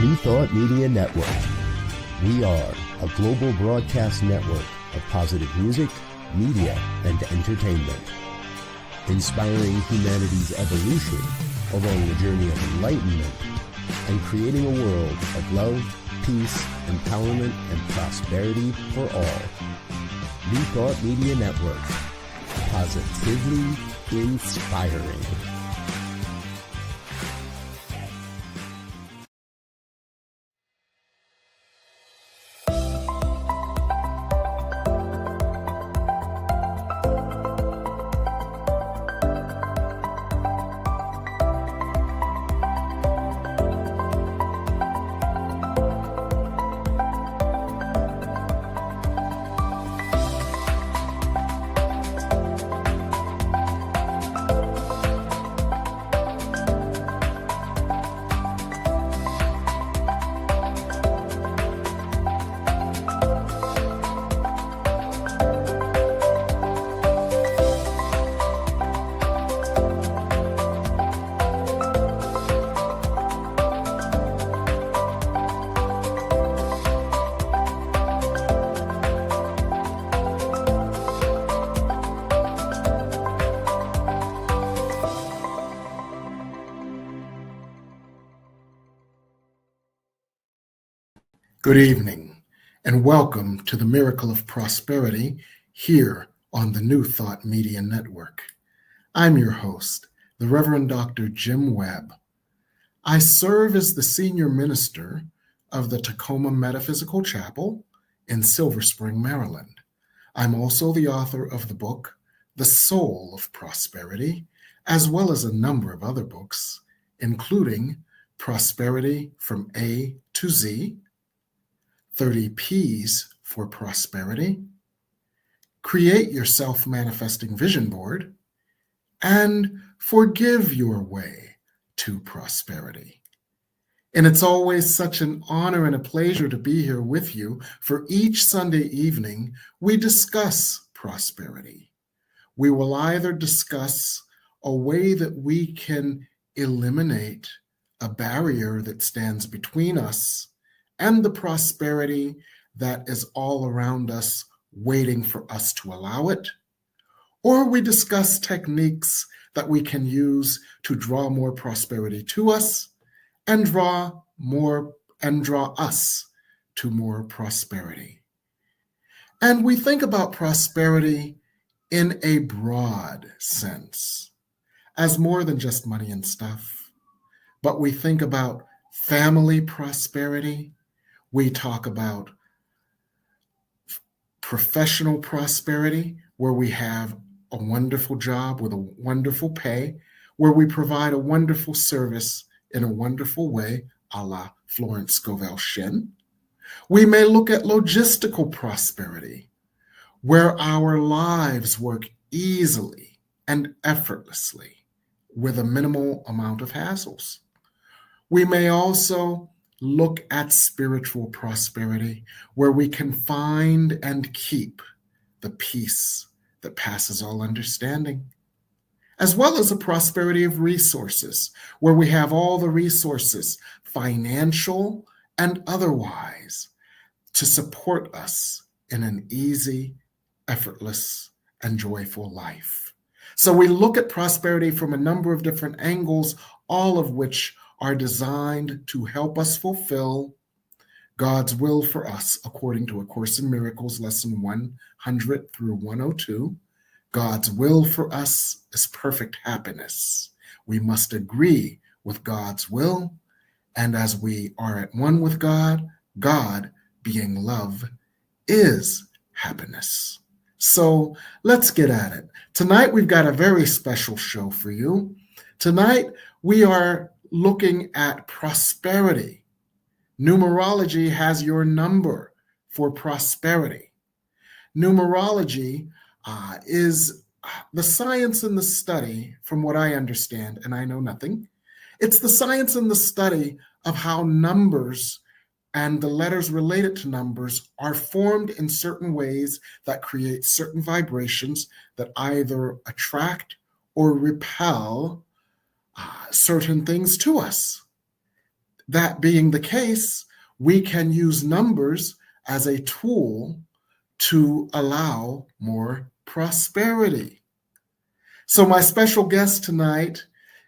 New Thought Media Network. We are a global broadcast network of positive music, media, and entertainment, inspiring humanity's evolution along the journey of enlightenment and creating a world of love, peace, empowerment, and prosperity for all. New Thought Media Network. Positively inspiring. Good evening, and welcome to the Miracle of Prosperity here on the New Thought Media Network. I'm your host, the Reverend Dr. Jim Webb. I serve as the senior minister of the Tacoma Metaphysical Chapel in Silver Spring, Maryland. I'm also the author of the book, The Soul of Prosperity, as well as a number of other books, including Prosperity from A to Z, 30 P's for Prosperity, Create Your Self-Manifesting Vision Board, and Forgive Your Way to Prosperity. And it's always such an honor and a pleasure to be here with you. For each Sunday evening, we discuss prosperity. We will either discuss a way that we can eliminate a barrier that stands between us and the prosperity that is all around us, waiting for us to allow it. Or we discuss techniques that we can use to draw more prosperity to us and draw us to more prosperity. And we think about prosperity in a broad sense, as more than just money and stuff. But we think about family prosperity. We talk about professional prosperity, where we have a wonderful job with a wonderful pay, where we provide a wonderful service in a wonderful way, a la Florence Scovel Shinn. We may look at logistical prosperity, where our lives work easily and effortlessly with a minimal amount of hassles. We may also look at spiritual prosperity, where we can find and keep the peace that passes all understanding, as well as a prosperity of resources, where we have all the resources, financial and otherwise, to support us in an easy, effortless, and joyful life. So we look at prosperity from a number of different angles, all of which are designed to help us fulfill God's will for us, according to A Course in Miracles, lesson 100 through 102. God's will for us is perfect happiness. We must agree with God's will, and as we are at one with God, God, being love, is happiness. So let's get at it. Tonight, we've got a very special show for you. Tonight, we are looking at prosperity. Numerology has your number for prosperity. Numerology is the science and the study, from what I understand, and I know nothing. It's the science and the study of how numbers and the letters related to numbers are formed in certain ways that create certain vibrations that either attract or repel certain things to us. That being the case, we can use numbers as a tool to allow more prosperity. So my special guest tonight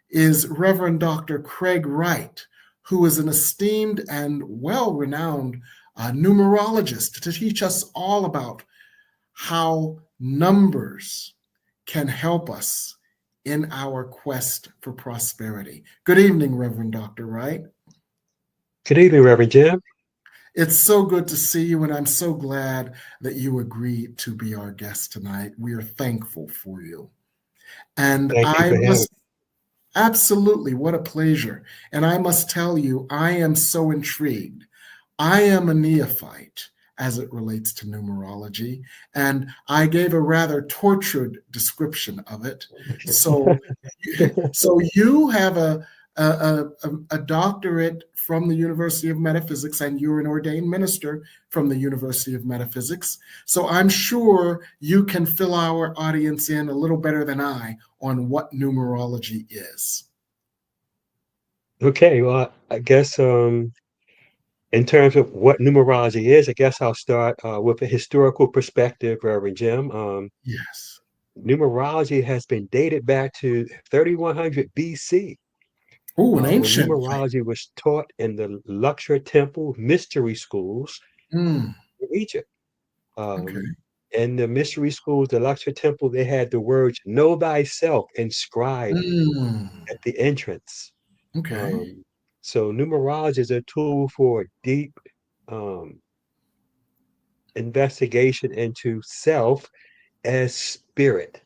is Reverend Dr. Craig Wright, who is an esteemed and well-renowned numerologist to teach us all about how numbers can help us in our quest for prosperity. Good evening, Reverend Dr. Wright. Good evening, Reverend Jim. It's so good to see you, and I'm so glad that you agreed to be our guest tonight. We are thankful for you. And Thank you for having me. Absolutely, what a pleasure. And I must tell you, I am so intrigued. I am a neophyte as it relates to numerology, and I gave a rather tortured description of it. So you have a doctorate from the University of Metaphysics, and you're an ordained minister from the University of Metaphysics. So I'm sure you can fill our audience in a little better than I on what numerology is. Okay, well, I guess in terms of what numerology is, I guess I'll start with a historical perspective, Reverend Jim. Yes. Numerology has been dated back to 3100 BC. Oh, an When ancient numerology was taught in the Luxor Temple mystery schools in Egypt. Okay. In the mystery schools, the Luxor Temple, they had the words "Know thyself" inscribed at the entrance. Okay. So numerology is a tool for deep investigation into self as spirit.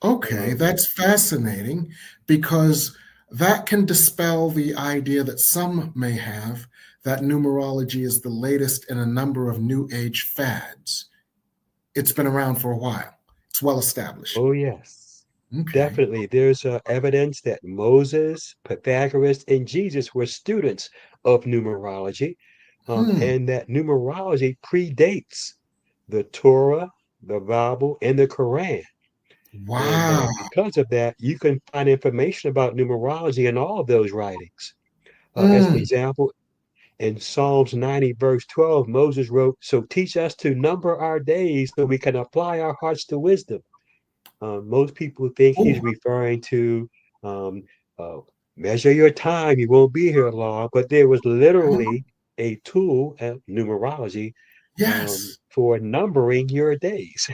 Okay, that's fascinating, because that can dispel the idea that some may have that numerology is the latest in a number of new age fads. It's been around for a while. It's well established. Oh, yes, Okay. definitely. There's evidence that Moses, Pythagoras, and Jesus were students of numerology, and that numerology predates the Torah, the Bible, and the Quran. And Wow. because of that, you can find information about numerology in all of those writings. As an Mm. example, in Psalms 90, verse 12, Moses wrote, "So teach us to number our days so we can apply our hearts to wisdom." Most people think he's Oh, referring to um, uh, measure your time, you won't be here long, but there was literally a tool, numerology, yes. for numbering your days.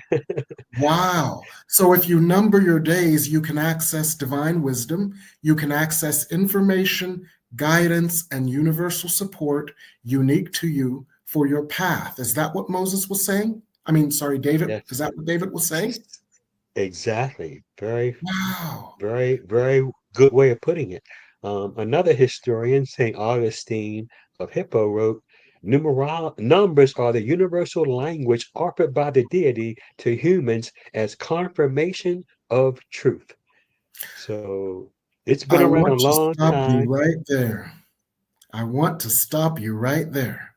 Wow. So if you number your days, you can access divine wisdom, you can access information, guidance, and universal support unique to you for your path. Is that what Moses was saying? I mean, sorry, David. Is Yes, that what David was saying? exactly. Very, Wow. very, very good way of putting it. Another historian, St. Augustine of Hippo, wrote, Numbers are the universal language offered by the deity to humans as confirmation of truth." So it's been I around a want to long stop you time. right there. I want to stop you right there.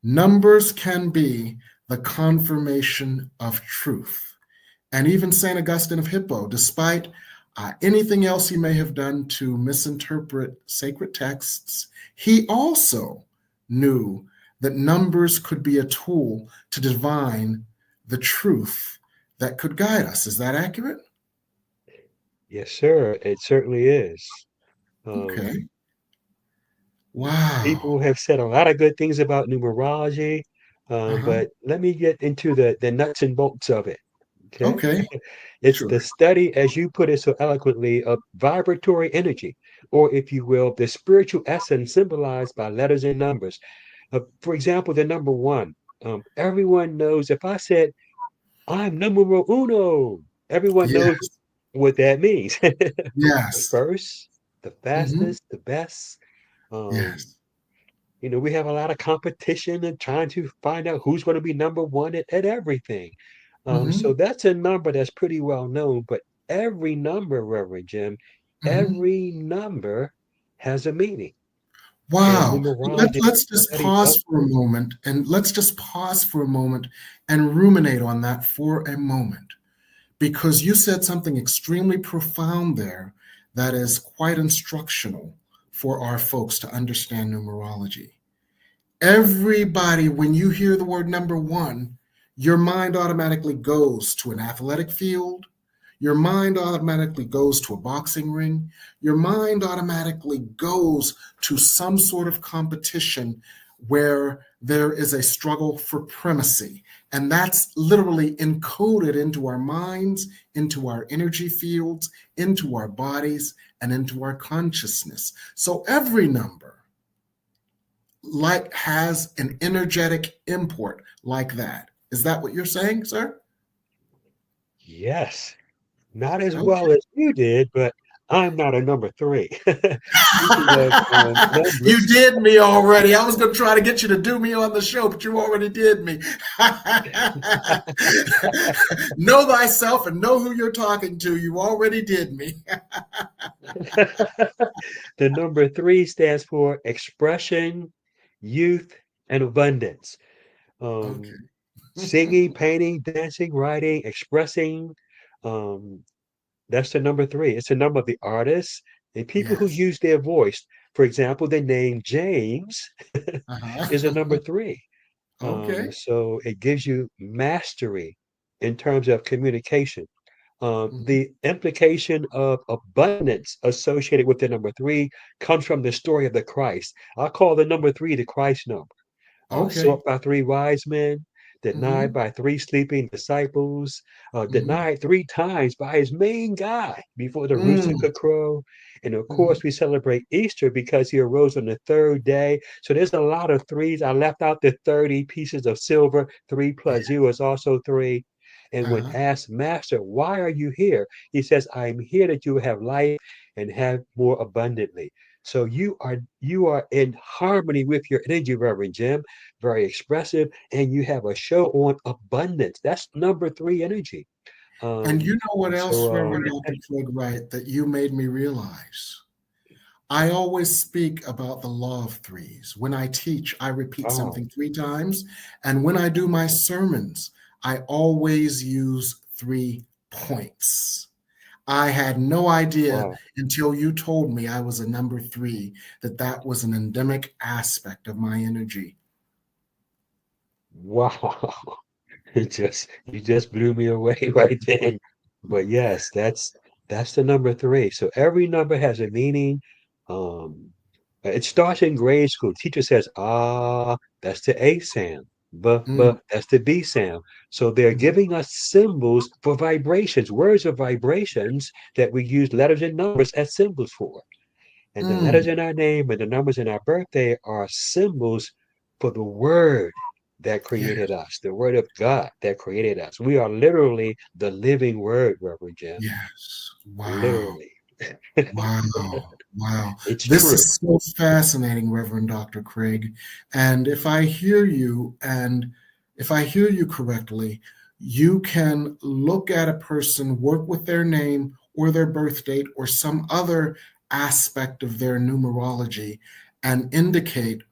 Numbers can be the confirmation of truth. And even St. Augustine of Hippo, despite anything else he may have done to misinterpret sacred texts, he also knew that numbers could be a tool to divine the truth that could guide us. Is that accurate? Yes, sir, it certainly is. Um, Okay. Wow. People have said a lot of good things about numerology, Uh-huh. but let me get into the nuts and bolts of it. Okay. Okay. It's Sure. the study, as you put it so eloquently, of vibratory energy, or if you will, the spiritual essence symbolized by letters and numbers. For example, the number one. Everyone knows if I said, "I'm numero uno," everyone knows Yes. what that means. The Yes. first, the Hmm. fastest, the best. Um, Yes. we have a lot of competition and trying to find out who's going to be number one at everything. Hmm. So that's a number that's pretty well known, but every number, Reverend Jim, Hmm. every number has a meaning. And Wow. numerology Let's just study of pause for a moment, and let's just pause for a moment and ruminate on that for a moment, because you said something extremely profound there that is quite instructional for our folks to understand numerology. Everybody, when you hear the word number one, your mind automatically goes to an athletic field. Your mind automatically goes to a boxing ring. Your mind automatically goes to some sort of competition where there is a struggle for primacy. And that's literally encoded into our minds, into our energy fields, into our bodies, and into our consciousness. So every number has an energetic import like that. Is that what you're saying, sir? Yes. Not as Okay. well as you did, but I'm not a number three. Speaking of You numbers, did me already. I was going to try to get you to do me on the show, but you already did me. Know thyself and know who you're talking to. You already did me. the number three stands for expression, youth, and abundance. Okay. Um, Singing, painting, dancing, writing, expressing. Um, that's the number three. It's the number of the artists and people who Yes. use their voice. For example, the name James is a number Uh-huh. three. Okay. So it gives you mastery in terms of communication. Mhm. The implication of abundance associated with the number three comes from the story of the Christ. I call the number three the Christ number. Okay. Sought by three wise men, denied Hmm. by three sleeping disciples, Hmm. denied three times by his main guy before the rooster Mm. could crow. And of Hmm. course, we celebrate Easter because he arose on the third day. So there's a lot of threes. I left out the 30 pieces of silver. Three Yeah. plus zero is also three. And when Uh-huh. asked, Master, why are you here? He says, I'm here that you will have life and have more abundantly. So you are in harmony with your energy, Reverend Jim, very expressive, and you have a show on abundance. That's number three energy. And you Um, know what else, so Reverend Dr. Craig Wright, that you made me realize? I always speak about the law of threes. When I teach, I repeat oh something three times. And when I do my sermons, I always use 3 points. I had no idea wow, until you told me I was a number three, that that was an endemic aspect of my energy. wow. You just blew me away right then. But yes, that's the number three. So every number has a meaning. Um, it starts in grade school. Teacher says, ah, that's the A sound. Mm, That's the B sound. So they're mhm, giving us symbols for vibrations. Words are vibrations that we use letters and numbers as symbols for. And the letters mm. in our name and the numbers in our birthday are symbols for the word that Yeah, created us, the word of God that created us. We are literally the living word, Reverend Jim. yes. Wow. Literally. Wow. Wow. It's This true. is so fascinating, Reverend Dr. Craig. And if I hear you correctly, you can look at a person, work with their name or their birth date or some other aspect of their numerology and indicate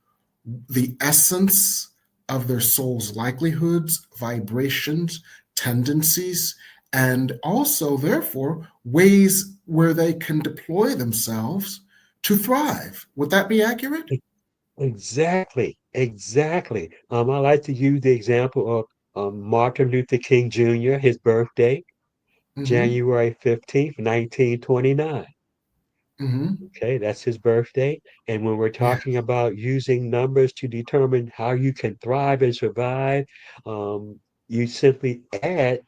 the essence of their soul's likelihoods, vibrations, tendencies, and also, therefore, ways where they can deploy themselves to thrive. Would that be accurate? E- Exactly. Exactly. I like to use the example of Martin Luther King Jr., his birthday, Mm-hmm. January 15th, 1929. Mm-hmm. Okay, that's his birthday. And when we're Yeah. talking about using numbers to determine how you can thrive and survive, you simply add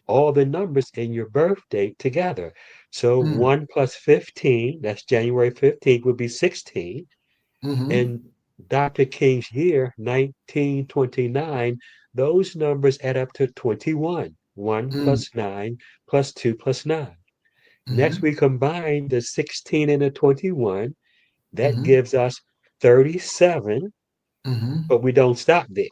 all the numbers in your birthday together. So Mm. 1 plus 15, that's January 15th, would be 16. Mm-hmm. And Dr. King's year, 1929, those numbers add up to 21. 1 Mm. plus 9 plus 2 plus 9. Next, Mm-hmm. we combine the 16 and the 21. That Mm-hmm. gives us 37, Mm-hmm. but we don't stop there.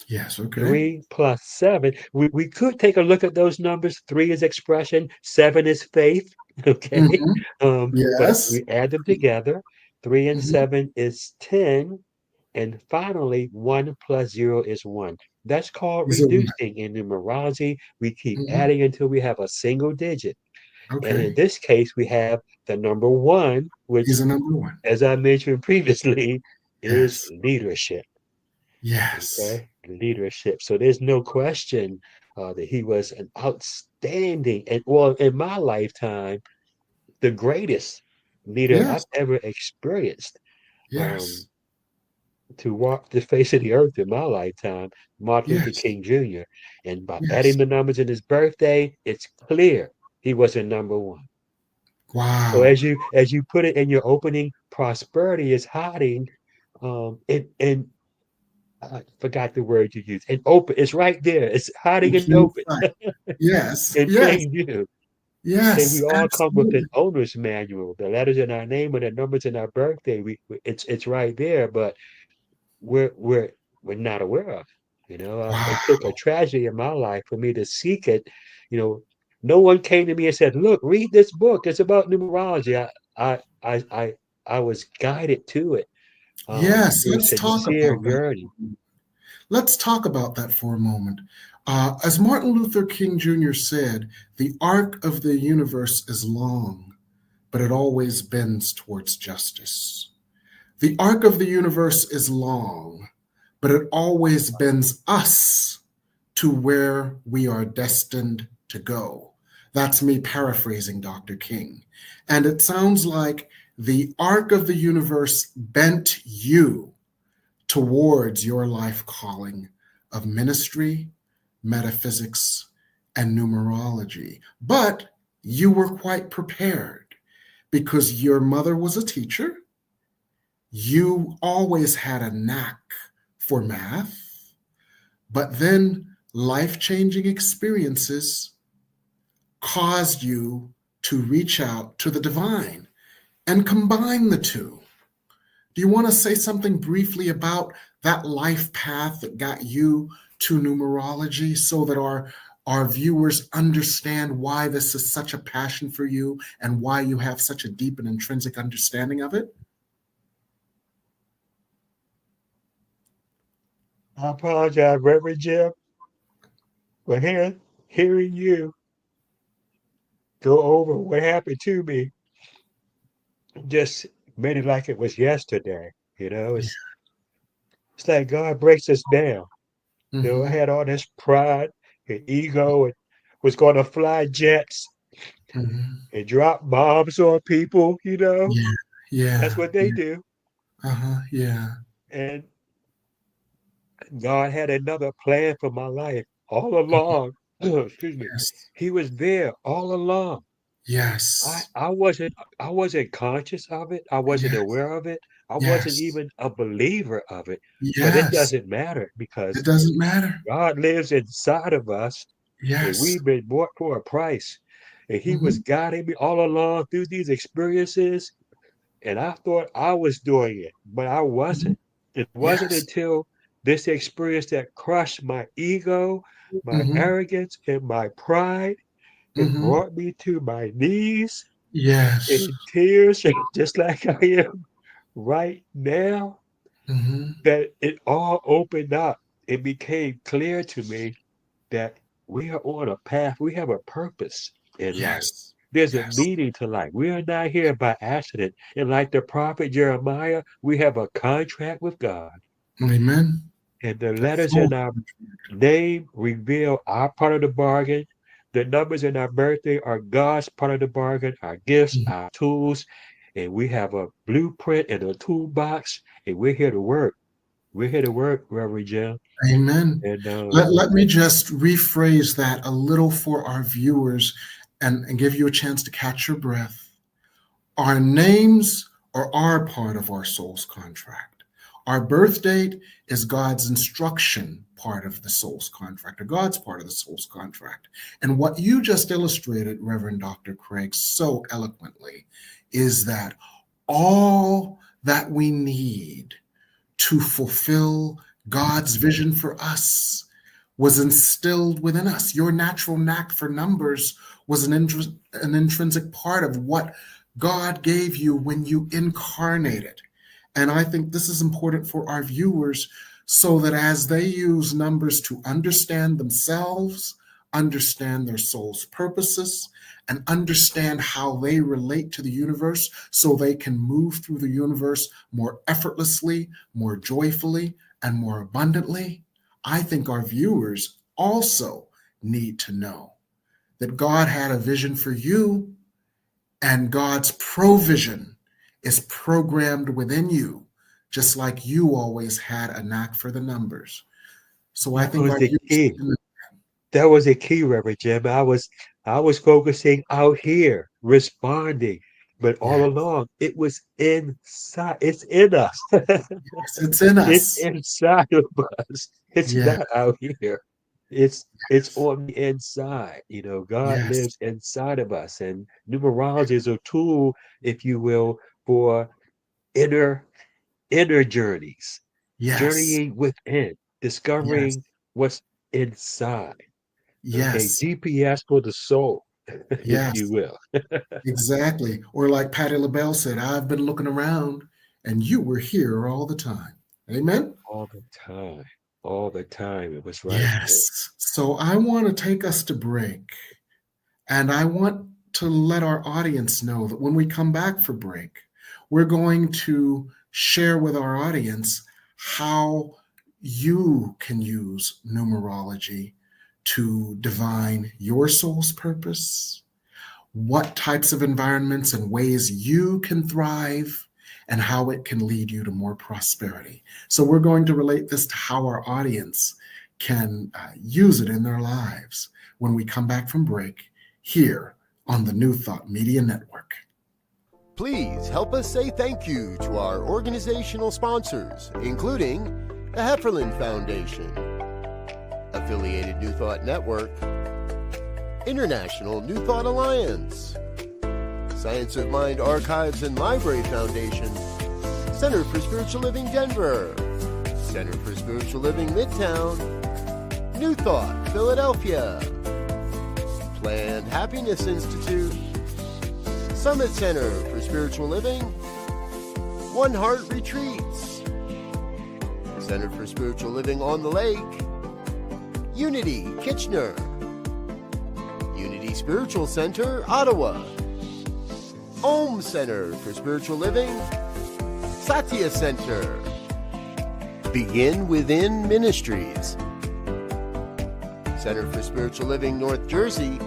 Yes. Okay. 3 plus 7. We could take a look at those numbers. 3 is expression, 7 is faith. Okay. Mm-hmm. But Yes. we add them together. 3 and Mm-hmm. 7 is 10. And finally, 1 plus 0 is 1. That's called Is it one? reducing in numerology. We keep Mm-hmm. adding until we have a single digit. And in Okay. this case, we have the number one, which, He's a number one. as I mentioned previously, is Yes. leadership. Yes. Okay, leadership. So there's no question that he was an outstanding, and well, in my lifetime, the greatest leader Yes. I've ever experienced. Yes. Um, to walk the face of the earth in my lifetime, Martin Luther Yes. King Jr. And by Yes. adding the numbers in his birthday, it's clear he wasn't number one. So Wow. as you put it in your opening, prosperity is hiding and I forgot the word you used. And open, it's right there. It's hiding In and plain open sight. Yes. in Yes. plain view. And we Yes. all come with an Absolutely. owner's manual. The letters in our name and the numbers in our birthday. It's right there, but we're we're we're not aware of. It took a Wow. tragedy in my life for me to seek it. You know, no one came to me and said, "Look, read this book. It's about numerology." I was guided to it Yes. through Let's talk sincere about that. yearning. Let's talk about that for a moment. As Martin Luther King Jr. said, the arc of the universe is long, but it always bends towards justice. The arc of the universe is long, but it always bends us to where we are destined to go. That's me paraphrasing Dr. King. And it sounds like the arc of the universe bent you towards your life calling of ministry, metaphysics, and numerology. But you were quite prepared because your mother was a teacher. You always had a knack for math, but then life-changing experiences caused you to reach out to the divine and combine the two. Do you want to say something briefly about that life path that got you to numerology so that our viewers understand why this is such a passion for you and why you have such a deep and intrinsic understanding of it? I apologize, Reverend Jim, for hearing you go over what happened to me. Just made it like it was yesterday. Yeah. It's like God breaks us down. I Mm-hmm. had all this pride and ego and was going to fly jets Mm-hmm. and drop bombs on people. Yeah. That's Yeah. what they Yeah. do. Uh-huh. Yeah. And God had another plan for my life all along. Excuse me. Yes. He was there all along. I, Yes. I wasn't I wasn't conscious of it. I wasn't Yes. aware of it. I wasn't Yes. even a believer of it. But it Yes. doesn't matter It because doesn't matter. God lives inside of us and Yes. we've been bought for a price. And he was Mm-hmm. guiding me all along through these experiences. And I thought I was doing it, but I Mm-hmm. wasn't. It wasn't Yes. until this experience that crushed my ego, my Mm-hmm. arrogance, and my pride and Mm-hmm. brought me to my knees Yes. in tears, just like I am right now, Mm-hmm. that it all opened up. It became clear to me that we are on a path, we have a purpose in life. Yes. There's a Yes. meaning to life. We are not here by accident. And like the prophet Jeremiah, we have a contract with God. Amen. And the A letters full in our name reveal our part of the bargain. The numbers in our birthday are God's part of the bargain, our gifts, contract. our tools. And we have a blueprint and a toolbox, and we're here to work. We're here to work, Reverend Jim. Amen. And Let me just rephrase that a little for our viewers and give you a chance to catch your breath. Our names are our part of our soul's contract. Our birth date is God's instruction part of the soul's contract, or God's part of the soul's contract. And what you just illustrated, Reverend Dr. Craig, so eloquently, is that all that we need to fulfill God's vision for us was instilled within us. Your natural knack for numbers was an intrinsic part of what God gave you when you incarnated. And I think this is important for our viewers so that as they use numbers to understand themselves, understand their soul's purposes, and understand how they relate to the universe so they can move through the universe more effortlessly, more joyfully, and more abundantly, I think our viewers also need to know that God had a vision for you, and God's provision is programmed within you, just like you always had a knack for the numbers. So I That think was our the key. viewers, That was a key, Reverend Jim. I was focusing out here, responding, but all yes, along it was inside. It's in us. it's in It's us. inside of us. It's Yeah, not out here. It's on the inside. You know, God yes, lives inside of us, and numerology is a tool, if you will, for inner inner journeys, yes, journeying within, yes, discovering what's inside. Okay, yes, GPS for the soul, if you yes, will. exactly. Or like Patti LaBelle said, I've been looking around and you were here all the time. Amen. All the time. All the time. It was right. Yes. So I want to take us to break. And I want to let our audience know that when we come back for break, we're going to share with our audience how you can use numerology to divine your soul's purpose, what types of environments and ways you can thrive, and how it can lead you to more prosperity. So we're going to relate this to how our audience can use it in their lives when we come back from break here on the New Thought Media Network. Please help us say thank you to our organizational sponsors, including the Hefferland Foundation, Affiliated New Thought Network, International New Thought Alliance, Science of Mind Archives and Library Foundation, Center for Spiritual Living Denver, Center for Spiritual Living Midtown, New Thought Philadelphia, Planned Happiness Institute, Summit Center for Spiritual Living, One Heart Retreats, Center for Spiritual Living on the Lake, Unity Kitchener, Unity Spiritual Center Ottawa, Om Center for Spiritual Living, Satya Center, Begin Within Ministries, Center for Spiritual Living North Jersey,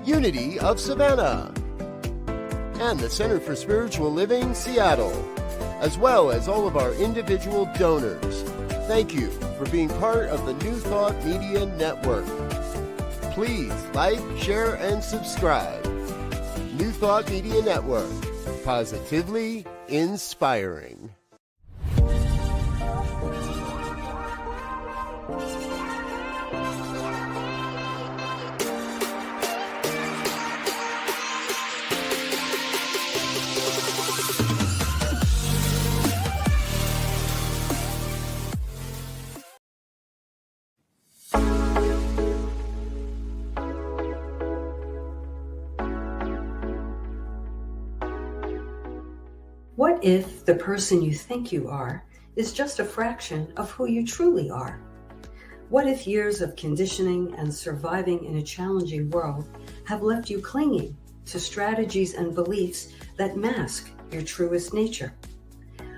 Unity of Savannah, and the Center for Spiritual Living Seattle, as well as all of our individual donors. Thank you for being part of the New Thought Media Network. Please like, share, and subscribe. New Thought Media Network, positively inspiring. What if the person you think you are is just a fraction of who you truly are? What if years of conditioning and surviving in a challenging world have left you clinging to strategies and beliefs that mask your truest nature?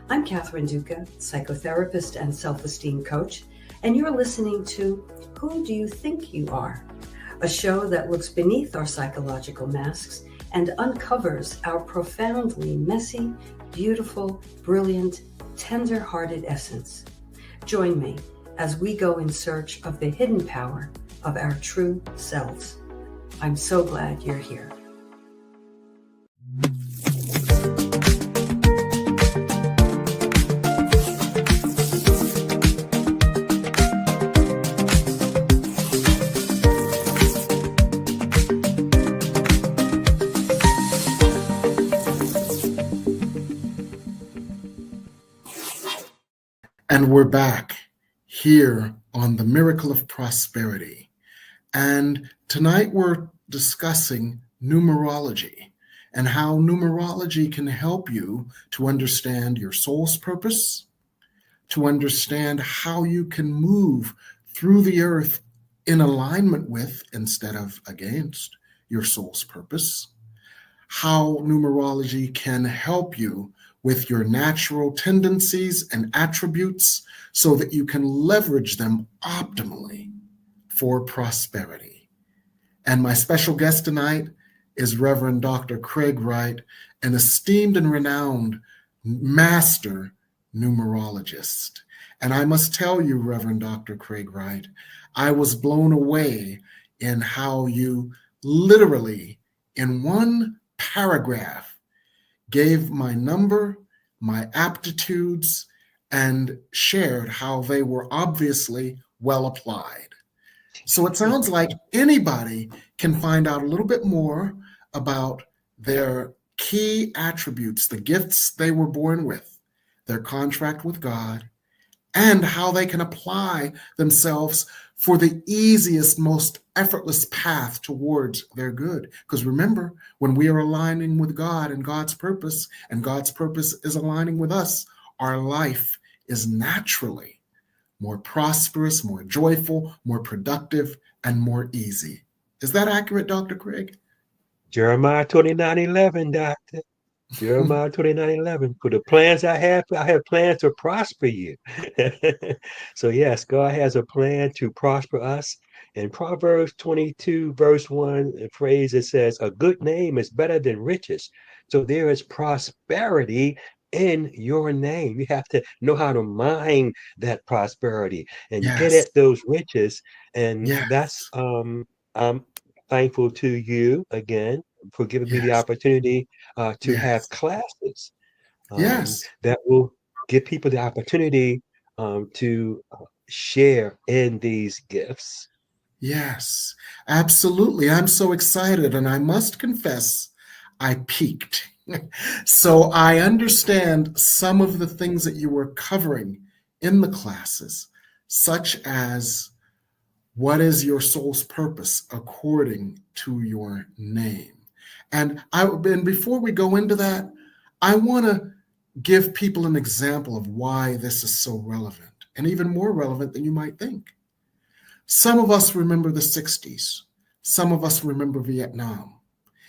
I'm Catherine Duca, psychotherapist and self-esteem coach, and you're listening to Who Do You Think You Are? A show that looks beneath our psychological masks and uncovers our profoundly messy, beautiful, brilliant, tender-hearted essence. Join me as we go in search of the hidden power of our true selves. I'm so glad you're here. And we're back here on the Miracle of Prosperity. And tonight we're discussing numerology and how numerology can help you to understand your soul's purpose, to understand how you can move through the earth in alignment with instead of against your soul's purpose, how numerology can help you with your natural tendencies and attributes so that you can leverage them optimally for prosperity. And my special guest tonight is Reverend Dr. Craig Wright, an esteemed and renowned master numerologist. And I must tell you, Reverend Dr. Craig Wright, I was blown away in how you literally, in one paragraph, gave my number, my aptitudes, and shared how they were obviously well applied. So it sounds like anybody can find out a little bit more about their key attributes, the gifts they were born with, their contract with God, and how they can apply themselves for the easiest, most effortless path towards their good. Because remember, when we are aligning with God and God's purpose is aligning with us, our life is naturally more prosperous, more joyful, more productive, and more easy. Is that accurate, Dr. Craig? Jeremiah 29:11, Doctor. Jeremiah 29:11. For the plans I have plans to prosper you. So yes, God has a plan to prosper us. In Proverbs 22, verse 1, a phrase that says, a good name is better than riches. So there is prosperity in your name. You have to know how to mine that prosperity and get Yes. at those riches. And Yes. that's I'm thankful to you again for giving me the Yes. opportunity to Yes. have classes Yes. that will give people the opportunity to share in these gifts. Yes, absolutely. I'm so excited. And I must confess, I peaked. So I understand some of the things that you were covering in the classes, such as what is your soul's purpose according to your name. And before we go into that, I want to give people an example of why this is so relevant, and even more relevant than you might think. Some of us remember the 60s. Some of us remember Vietnam.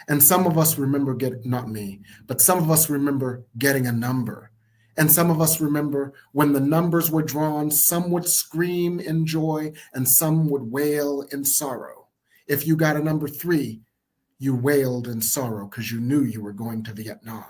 And some of us remember not me, but some of us remember getting a number. And some of us remember when the numbers were drawn, some would scream in joy and some would wail in sorrow. If you got a number 3, you wailed in sorrow because you knew you were going to Vietnam.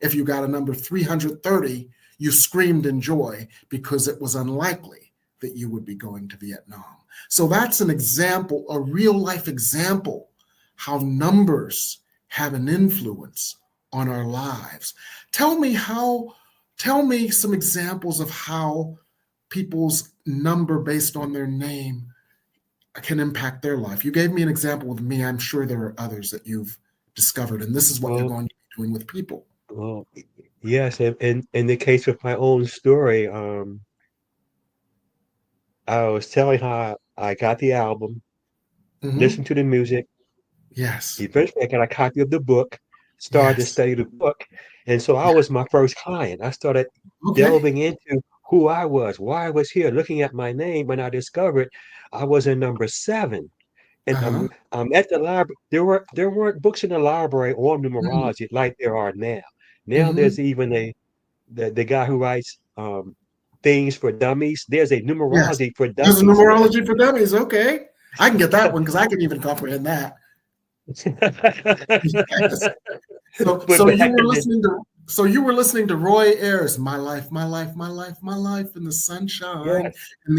If you got a number 330, you screamed in joy because it was unlikely that you would be going to Vietnam. So that's an example, a real life example, how numbers have an influence on our lives. Tell me some examples of how people's number based on their name can impact their life. You gave me an example with me. I'm sure there are others that you've discovered, and this is what you're going to be doing with people. Well, yes, and in the case of my own story, I was telling how I got the album, listened to the music. Yes. Eventually, I got a copy of the book, started to study the book. And so I was my first client. I started delving into who I was, why I was here, looking at my name when I discovered I was in number 7. And I'm at the library. There weren't books in the library on numerology like there are now. Now there's even the guy who writes things for dummies. There's a numerology for dummies. There's a numerology for dummies. Okay. I can get that one because I can even comprehend that. Yes. So you were listening to Roy Ayers, My Life, My Life, My Life, My Life in the Sunshine. Yes. And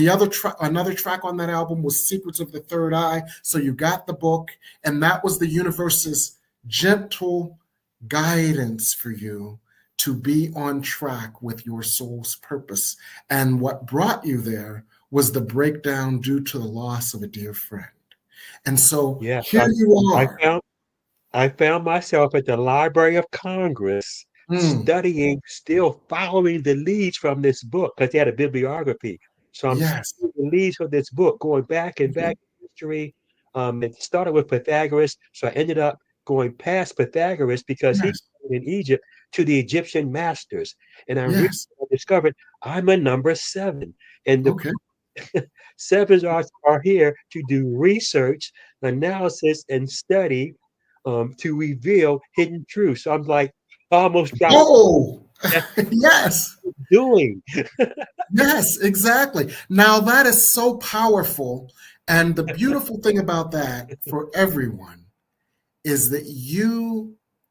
another track on that album was Secrets of the Third Eye. So you got the book, and that was the universe's gentle guidance for you to be on track with your soul's purpose. And what brought you there was the breakdown due to the loss of a dear friend. And so here you are. I found myself at the Library of Congress studying, still following the leads from this book because they had a bibliography. So I'm studying the leads of this book, going back and back in history. It started with Pythagoras, so I ended up going past Pythagoras because he studied in Egypt to the Egyptian masters. And I discovered I'm a number 7. And the Sevens are here to do research, analysis, and study to reveal hidden truths. So I'm like, I almost dropped Oh, that's yes. what I'm doing. Yes, exactly. Now that is so powerful. And the beautiful thing about that for everyone is that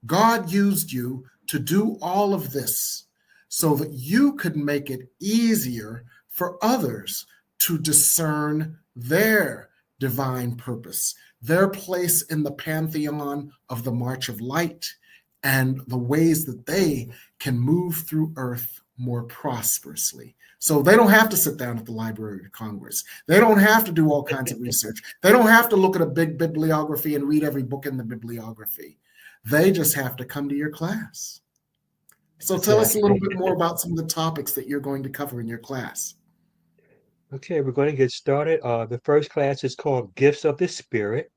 God used you to do all of this so that you could make it easier for others to discern their divine purpose, their place in the pantheon of the March of Light, and the ways that they can move through Earth more prosperously. So they don't have to sit down at the Library of Congress. They don't have to do all kinds of research. They don't have to look at a big bibliography and read every book in the bibliography. They just have to come to your class. So tell us a little bit more about some of the topics that you're going to cover in your class. Okay, we're going to get started. The first class is called Gifts of the Spirit.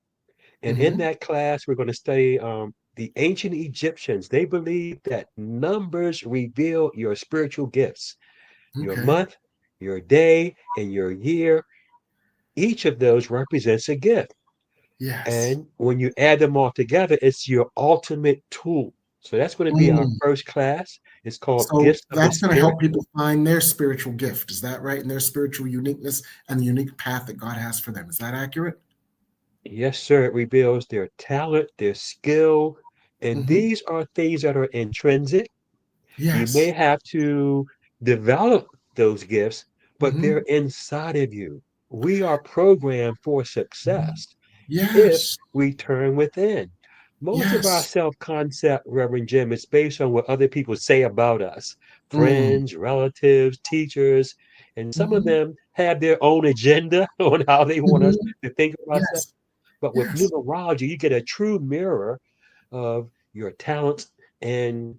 And in that class, we're going to study the ancient Egyptians. They believed that numbers reveal your spiritual gifts, your Okay. month, your day, and your year. Each of those represents a gift. Yes. And when you add them all together, it's your ultimate tool. So that's going to be our first class. It's called So Gifts of the that's going to Spirit. help people find their spiritual gift. Is that right? And their spiritual uniqueness and the unique path that God has for them. Is that accurate? Yes, sir. It reveals their talent, their skill, and these are things that are intrinsic. You may Yes. have to develop those gifts, but they're Mhm. inside of you. We are programmed for success if Yes. we turn within. Most of our Yes. self-concept, Reverend Jim, is based on what other people say about us, Mm. friends, relatives, teachers, and some of Mhm. them have their own agenda on how they want us Mhm. to think of ourselves. Yes. But with Yes. numerology, you get a true mirror of your talents and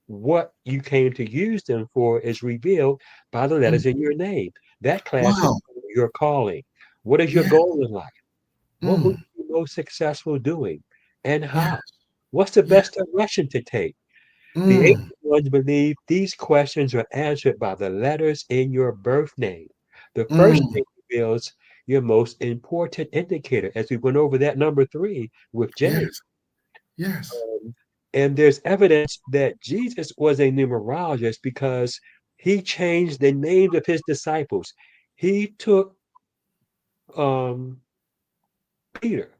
what you came to use them for is revealed by the letters in Mhm. your name. That class is Wow. your calling. What is your Yeah. goal in life? What will Mm. you be most successful doing and Yeah. how? What's the Yeah. best direction to take? The Mm. ancient ones believe these questions are answered by the letters in your birth name. The first Mm. name reveals your most important indicator, as we went over that number 3 with James. Yes. Yes. And there's evidence that Jesus was a numerologist because he changed the names of his disciples. He took um, Peter,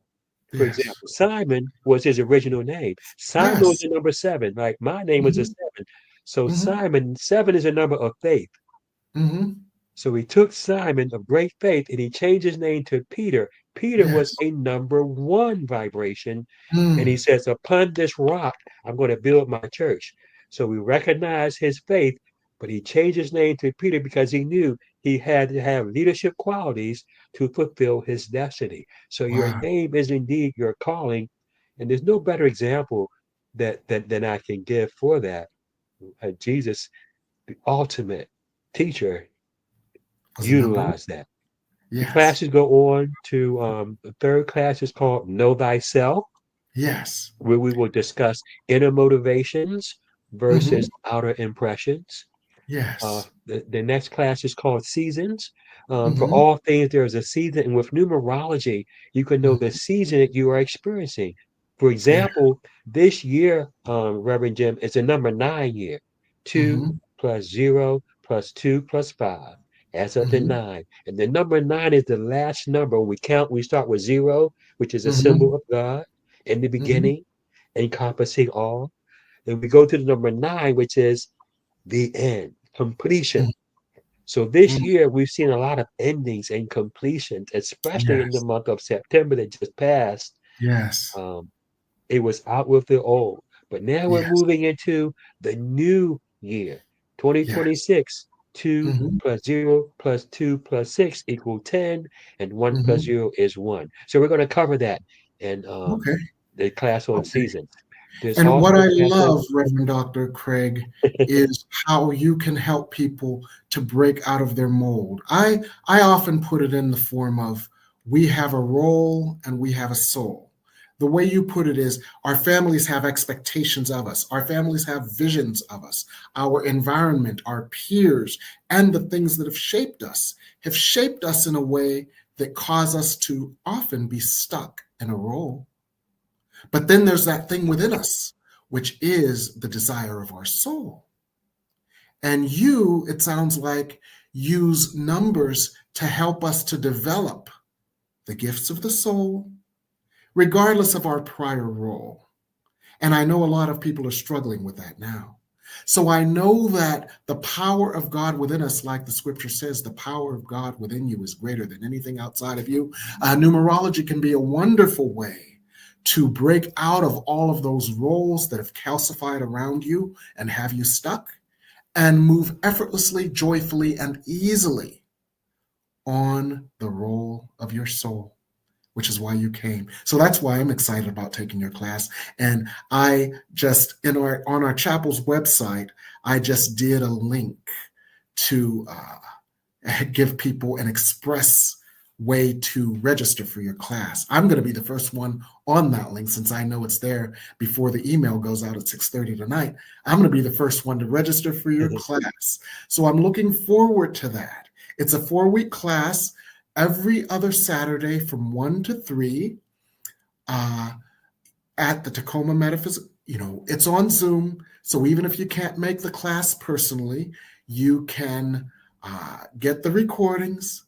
for Yes. example. Simon was his original name. Simon was Yes. the number 7. Like my name was a Mhm. 7. So Mhm. Simon, 7 is a number of faith. Mhm. So he took Simon of great faith and he changed his name to Peter. Peter was Yes. a number 1 vibration. And he Mm. says, upon this rock, I'm going to build my church. So we recognize his faith, but he changed his name to Peter because he knew he had to have leadership qualities to fulfill his destiny. So your Wow. name is indeed your calling. And there's no better example than I can give for that. Jesus, the ultimate teacher, Was the number one. utilize that. The Yes. classes go on to the third class is called Know Thyself, Yes. where we will discuss inner motivations Mhm. versus outer impressions. Yes. The next class is called Seasons. For Mhm. all things, there is a season, and with numerology, you can know Mm. the season that you are experiencing. For Yeah. example, this year, Reverend Jim, is a number 9 year. 2 Mhm. plus 0 plus 2 plus 5 adds up to Mhm. 9. And the number 9 is the last number. When we count, we start with 0, which is a symbol Mhm. of God in the Mhm. beginning, encompassing all. Then we go to the number 9, which is the end, completion. Mm. So this Mm. year we've seen a lot of endings and completions, especially in the Yes. month of September that just passed. Yes. Um, it was out with the old, but now we're Yes. moving into the new year, Yes. 2026. 2 Mhm. plus 0 plus 2 plus 6 equal 10, and 1 plus Mhm. 0 is 1. So we're going to cover that in Okay. the class on Okay. seasons. There's And what also a I class on love, Reverend Dr. Craig, is how you can help people to break out of their mold. I often put it in the form of we have a role and we have a soul. The way you put it is, our families have expectations of us. Our families have visions of us. Our environment, our peers, and the things that have shaped us in a way that cause us to often be stuck in a role. But then there's that thing within us, which is the desire of our soul. And you, it sounds like, use numbers to help us to develop the gifts of the soul, regardless of our prior role. And I know a lot of people are struggling with that now. So I know that the power of God within us, like the scripture says, the power of God within you is greater than anything outside of you. Numerology can be a wonderful way to break out of all of those roles that have calcified around you and have you stuck, and move effortlessly, joyfully, and easily on the role of your soul, which is why you came. So that's why I'm excited about taking your class. And I just, on our chapel's website, I just did a link to give people an express way to register for your class. I'm going to be the first one on that link, since I know it's there before the email goes out at 6:30 tonight. I'm going to be the first one to register for your class. So I'm looking forward to that. It's a 4-week class every other Saturday from 1 to 3 at the Tacoma Metaphysical. It's on Zoom. So even if you can't make the class personally, you can get the recordings,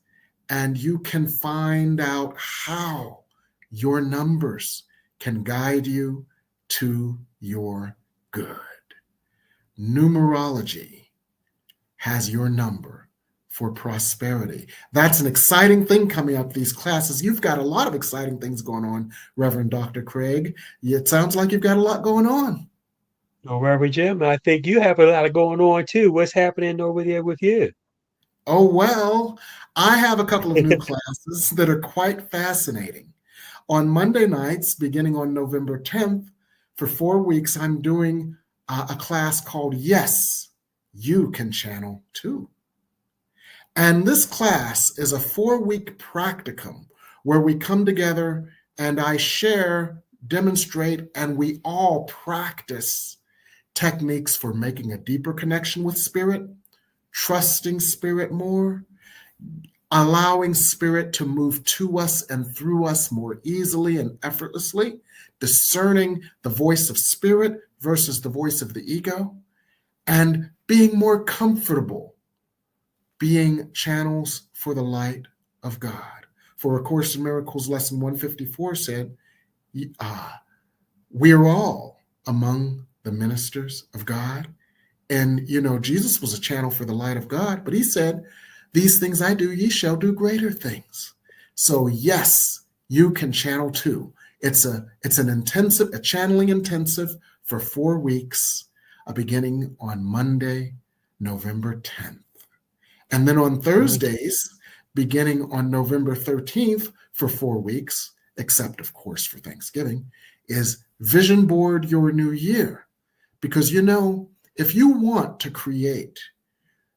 and you can find out how your numbers can guide you to your good. Numerology has your number for prosperity. That's an exciting thing coming up these classes. You've got a lot of exciting things going on, Reverend Dr. Craig. It sounds like you've got a lot going on. Oh, Reverend Jim, I think you have a lot going on too. What's happening over there with you? Oh, well, I have a couple of new classes that are quite fascinating. On Monday nights, beginning on November 10th, for 4 weeks, I'm doing a class called Yes, You Can Channel Too. And this class is a 4-week practicum where we come together and I share, demonstrate, and we all practice techniques for making a deeper connection with spirit, trusting spirit more, allowing spirit to move to us and through us more easily and effortlessly, discerning the voice of spirit versus the voice of the ego, and being more comfortable being channels for the light of God. For A Course in Miracles, lesson 154 said, we're all among the ministers of God. And, Jesus was a channel for the light of God, but he said, these things I do, ye shall do greater things. So yes, you can channel too. It's a channeling intensive for 4 weeks, beginning on Monday, November 10th. And then on Thursdays, beginning on November 13th for 4 weeks, except of course for Thanksgiving, is Vision Board Your New Year. Because if you want to create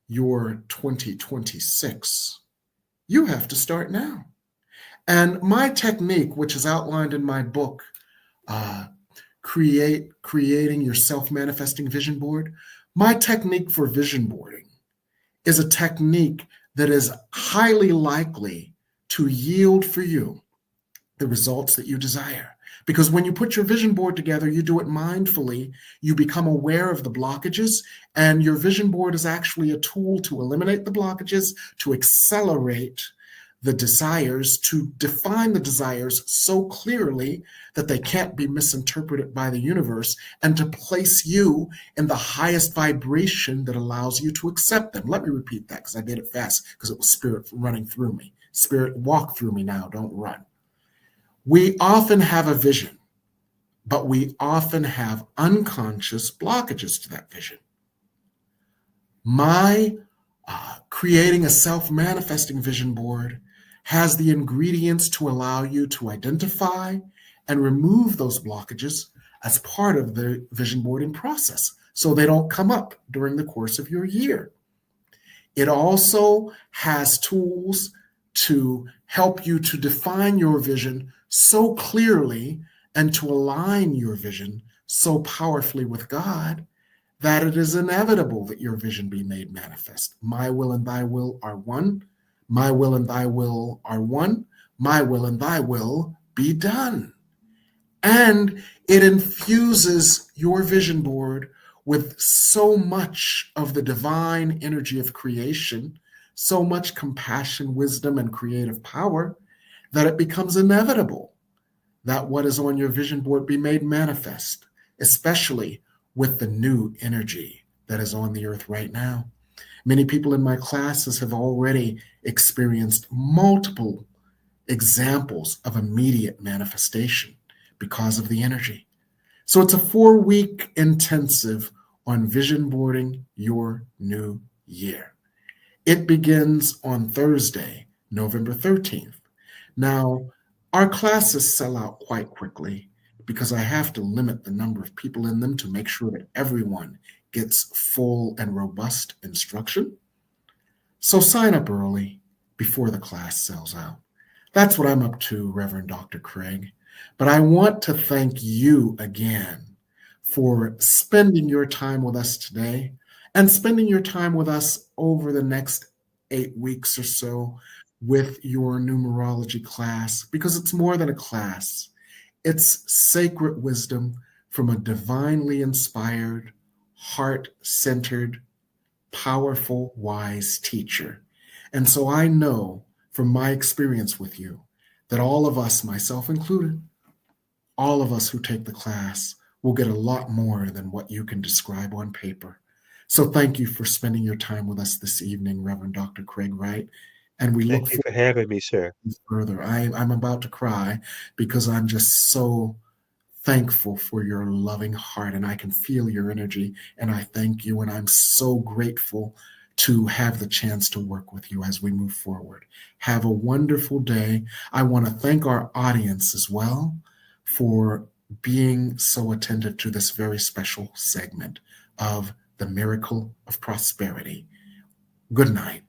your 2026, you have to start now. And my technique, which is outlined in my book, Creating Your Self-Manifesting Vision Board, my technique for vision boarding is a technique that is highly likely to yield for you the results that you desire. Because when you put your vision board together, you do it mindfully, you become aware of the blockages, and your vision board is actually a tool to eliminate the blockages, to accelerate the desires, to define the desires so clearly that they can't be misinterpreted by the universe, and to place you in the highest vibration that allows you to accept them. Let me repeat that because I did it fast because it was spirit running through me. Spirit, walk through me now, don't run. We often have a vision, but we often have unconscious blockages to that vision. My creating a self-manifesting vision board has the ingredients to allow you to identify and remove those blockages as part of the vision boarding process, so they don't come up during the course of your year. It also has tools to help you to define your vision so clearly and to align your vision so powerfully with God that it is inevitable that your vision be made manifest. My will and thy will are one. My will and thy will are one. My will and thy will be done. And it infuses your vision board with so much of the divine energy of creation, so much compassion, wisdom, and creative power that it becomes inevitable that what is on your vision board be made manifest, especially with the new energy that is on the earth right now. Many people in my classes have already experienced multiple examples of immediate manifestation because of the energy. So it's a 4-week intensive on vision boarding your new year. It begins on Thursday, November 13th. Now, our classes sell out quite quickly because I have to limit the number of people in them to make sure that everyone gets full and robust instruction. So sign up early before the class sells out. That's what I'm up to, Reverend Dr. Craig. But I want to thank you again for spending your time with us today and spending your time with us over the next 8 weeks or so with your numerology class, because it's more than a class. It's sacred wisdom from a divinely inspired, heart-centered, powerful, wise teacher. And so I know from my experience with you that all of us, myself included, all of us who take the class will get a lot more than what you can describe on paper. So thank you for spending your time with us this evening, Reverend Dr. Craig Wright. And we look Thank you for having me, sir. further. I'm about to cry because I'm just so thankful for your loving heart, and I can feel your energy, and I thank you, and I'm so grateful to have the chance to work with you as we move forward. Have a wonderful day. I want to thank our audience as well for being so attentive to this very special segment of the Miracle of Prosperity. Good night.